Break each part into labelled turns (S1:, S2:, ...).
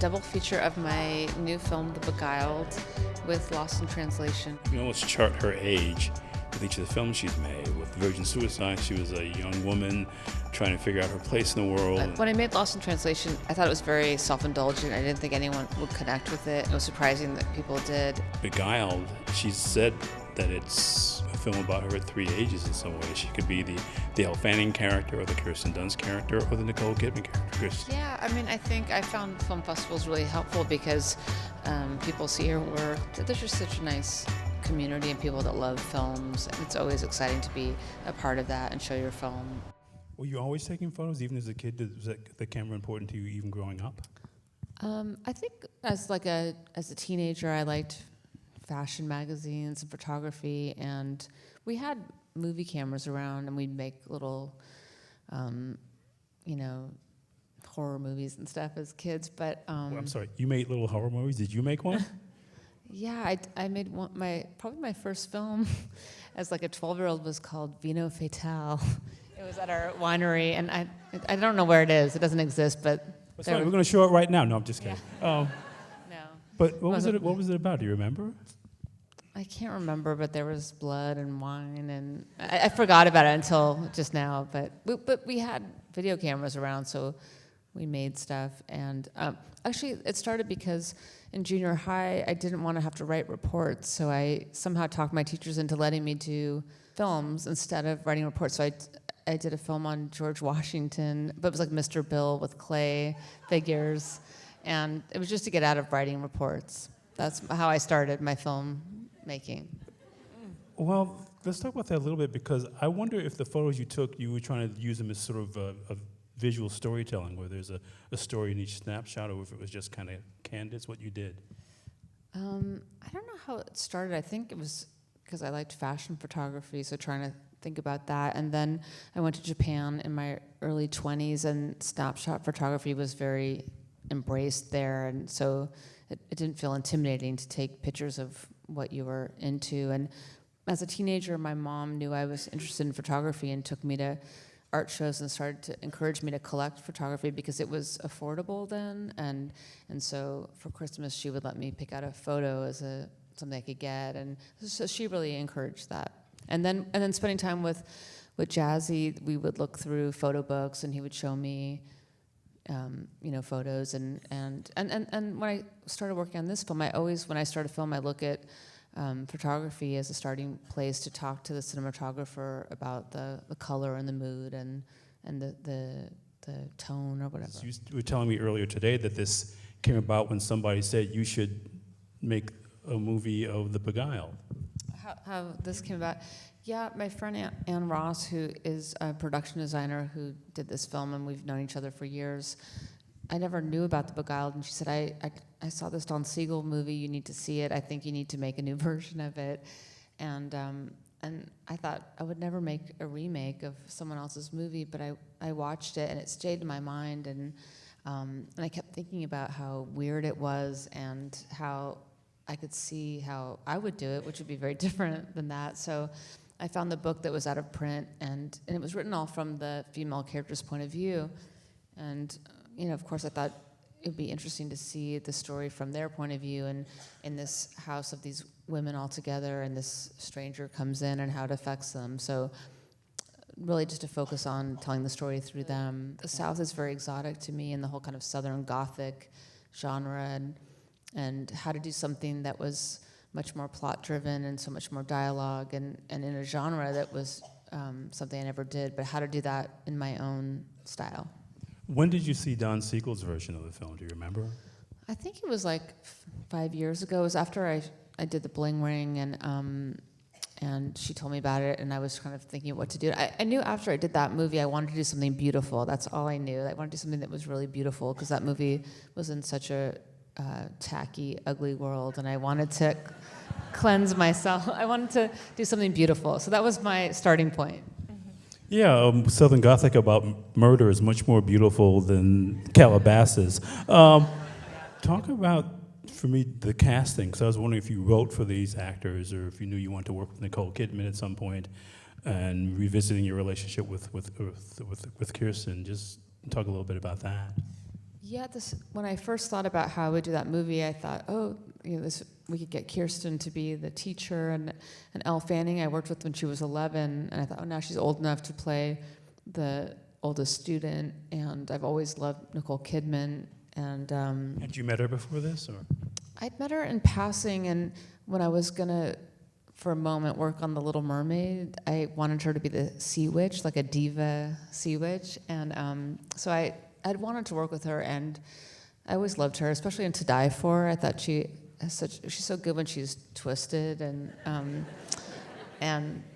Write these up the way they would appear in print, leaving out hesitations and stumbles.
S1: double feature of my new film, The Beguiled, with Lost in Translation.
S2: You can almost chart her age with each of the films she's made. With Virgin Suicide, she was a young woman trying to figure out her place in the world.
S1: When I made Lost in Translation, I thought it was very self-indulgent. I didn't think anyone would connect with it. It was surprising that people did.
S2: Beguiled, she said that it's a film about her at three ages in some ways. She could be the Elle Fanning character, or the Kirsten Dunst character, or the Nicole Kidman character.
S1: Yeah, I mean, I think I found film festivals really helpful because people see her work. There's just such a nice community and people that love films. It's always exciting to be a part of that and show your film.
S2: Were you always taking photos, even as a kid? Was the camera important to you, even growing up?
S1: I think as a teenager, I liked fashion magazines and photography, and we had movie cameras around, and we'd make little, horror movies and stuff as kids. But
S2: I'm sorry, you made little horror movies. Did you make one?
S1: Yeah, I made probably my first film as like a 12-year-old was called Vino Fatale. It was at our winery, and I don't know where it is. It doesn't exist, but
S2: sorry, we're going to show it right now. No, I'm just kidding.
S1: Yeah. No.
S2: But what was it about? Do you remember?
S1: I can't remember, but there was blood and wine, and I forgot about it until just now. But we had video cameras around, so we made stuff. And actually, it started because in junior high, I didn't want to have to write reports, so I somehow talked my teachers into letting me do films instead of writing reports. So I did a film on George Washington, but it was like Mr. Bill with clay figures, and it was just to get out of writing reports. That's how I started my film making.
S2: Well, let's talk about that a little bit, because I wonder if the photos you took, you were trying to use them as sort of a visual storytelling, where there's a story in each snapshot, or if it was just kind of candid, what you did.
S1: I don't know how it started. I think it was because I liked fashion photography, so trying to think about that. And then I went to Japan in my early 20s, and snapshot photography was very embraced there, and so it didn't feel intimidating to take pictures of what you were into. And as a teenager, my mom knew I was interested in photography and took me to art shows and started to encourage me to collect photography because it was affordable then. And so for Christmas, she would let me pick out a photo as something I could get. And so she really encouraged that. And then spending time with Jazzy, we would look through photo books, and he would show me photos. And when I started working on this film, when I start a film, I look at photography as a starting place to talk to the cinematographer about the color and the mood and the tone or whatever.
S2: So you were telling me earlier today that this came about when somebody said you should make a movie of The Beguiled.
S1: How this came about? Yeah, my friend Ann Ross, who is a production designer who did this film, and we've known each other for years. I never knew about The Beguiled, and she said, I saw this Don Siegel movie, you need to see it, I think you need to make a new version of it. And I thought I would never make a remake of someone else's movie, but I watched it, and it stayed in my mind, and I kept thinking about how weird it was, and how I could see how I would do it, which would be very different than that. So I found the book that was out of print, and it was written all from the female character's point of view. And of course, I thought it would be interesting to see the story from their point of view, and in this house of these women all together, and this stranger comes in and how it affects them. So really just to focus on telling the story through them. The South is very exotic to me, and the whole kind of Southern Gothic genre, and how to do something that was much more plot-driven and so much more dialogue, and in a genre that was something I never did, but how to do that in my own style.
S2: When did you see Don Siegel's version of the film? Do you remember?
S1: I think it was like 5 years ago. It was after I did the Bling Ring, and she told me about it, and I was kind of thinking of what to do. I knew after I did that movie, I wanted to do something beautiful. That's all I knew. I wanted to do something that was really beautiful, because that movie was in such a tacky, ugly world, and I wanted to cleanse myself. I wanted to do something beautiful. So that was my starting point.
S2: Yeah, Southern Gothic about murder is much more beautiful than Calabasas. Talk about, for me, the casting. Because I was wondering if you wrote for these actors, or if you knew you wanted to work with Nicole Kidman at some point, and revisiting your relationship with Kirsten. Just talk a little bit about that.
S1: Yeah, when I first thought about how I would do that movie, I thought, oh, we could get Kirsten to be the teacher, and Elle Fanning I worked with when she was 11, and I thought, oh, now she's old enough to play the oldest student, and I've always loved Nicole Kidman, and
S2: Had you met her before this, or?
S1: I'd met her in passing, and when I was gonna, for a moment, work on The Little Mermaid, I wanted her to be the sea witch, like a diva sea witch, and so I'd wanted to work with her, and I always loved her, especially in To Die For. I thought she's so good when she's twisted, and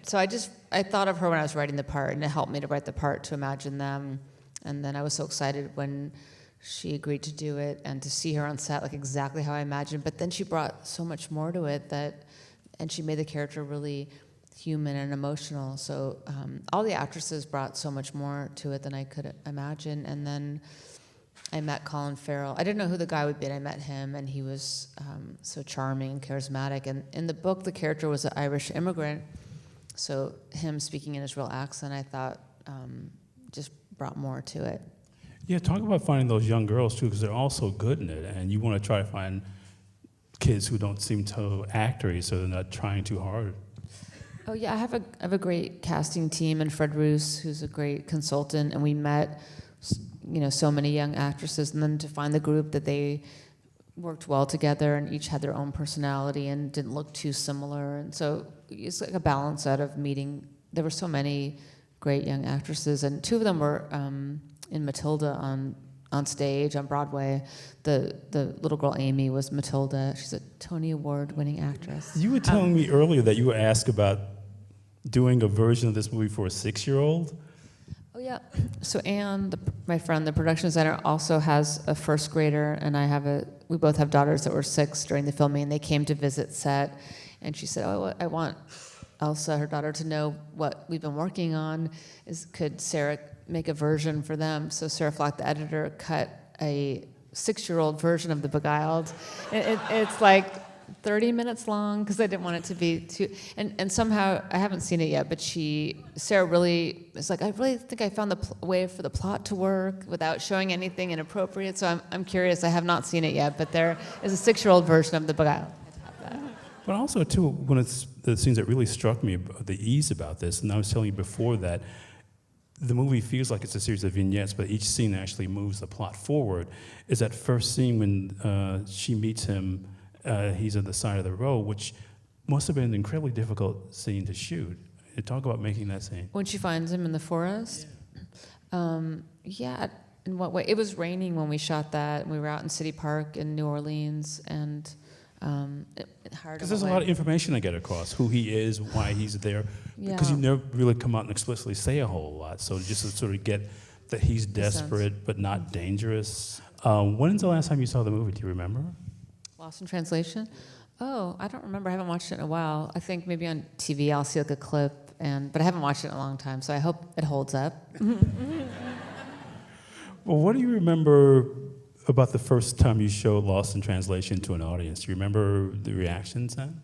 S1: so I thought of her when I was writing the part, and it helped me to write the part, to imagine them, and then I was so excited when she agreed to do it, and to see her on set like exactly how I imagined, but then she brought so much more to it, and she made the character really human and emotional, so all the actresses brought so much more to it than I could imagine, and then I met Colin Farrell. I didn't know who the guy would be, and I met him, and he was so charming and charismatic. And in the book, the character was an Irish immigrant, so him speaking in his real accent, I thought, just brought more to it.
S2: Yeah, talk about finding those young girls, too, because they're all so good in it, and you want to try to find kids who don't seem so actory, so they're not trying too hard.
S1: Oh, yeah, I have a great casting team, and Fred Roos, who's a great consultant, and we met so many young actresses, and then to find the group that they worked well together and each had their own personality and didn't look too similar, and so it's like a balance out of meeting. There were so many great young actresses, and two of them were in Matilda on stage on Broadway. The little girl Amy was Matilda. She's a Tony Award-winning actress.
S2: You were telling me earlier that you were asked about doing a version of this movie for a 6-year-old.
S1: Oh, yeah. So Anne, my friend, the production designer, also has a first grader, and we both have daughters that were 6 during the filming, and they came to visit set, and she said, oh, I want Elsa, her daughter, to know what we've been working on. Could Sarah make a version for them? So Sarah Flock, the editor, cut a 6-year-old version of the Beguiled. It's like 30 minutes long, because I didn't want it to be too, and somehow, I haven't seen it yet, but Sarah really is like, I really think I found the way for the plot to work without showing anything inappropriate, so I'm curious. I have not seen it yet, but there is a 6-year-old version of the Beguiled.
S2: But also, too, one of the scenes that really struck me, the ease about this, and I was telling you before that, the movie feels like it's a series of vignettes, but each scene actually moves the plot forward, is that first scene when she meets him. He's at the side of the road, which must have been an incredibly difficult scene to shoot. Talk about making that scene. When
S1: she finds him in the forest? Yeah, in what way? It was raining when we shot that, and we were out in City Park in New Orleans, and it hard.
S2: Because there's a lot of information to get across, who he is, why he's there, because you never really come out and explicitly say a whole lot, so just to sort of get that he's desperate but not dangerous. When's the last time you saw the movie? Do you remember?
S1: Lost in Translation? Oh, I don't remember. I haven't watched it in a while. I think maybe on TV I'll see like a clip, but I haven't watched it in a long time, so I hope it holds up.
S2: Well, what do you remember about the first time you showed Lost in Translation to an audience? Do you remember the reactions then?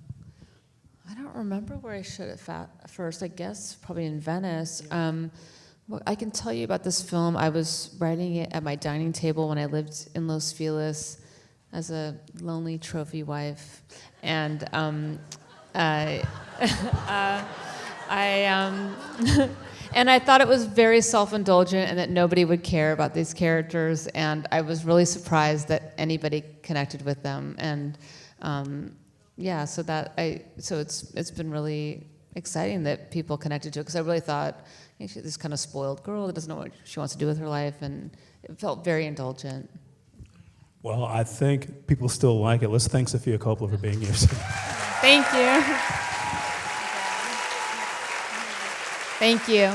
S1: I don't remember where I showed it first. I guess probably in Venice. Well, I can tell you about this film. I was writing it at my dining table when I lived in Los Feliz as a lonely trophy wife, and and I thought it was very self-indulgent and that nobody would care about these characters, and I was really surprised that anybody connected with them, and so it's been really exciting that people connected to it, because I really thought, she's this kind of spoiled girl that doesn't know what she wants to do with her life, and it felt very indulgent.
S2: Well, I think people still like it. Let's thank Sofia Coppola for being here.
S1: Thank you. Thank you.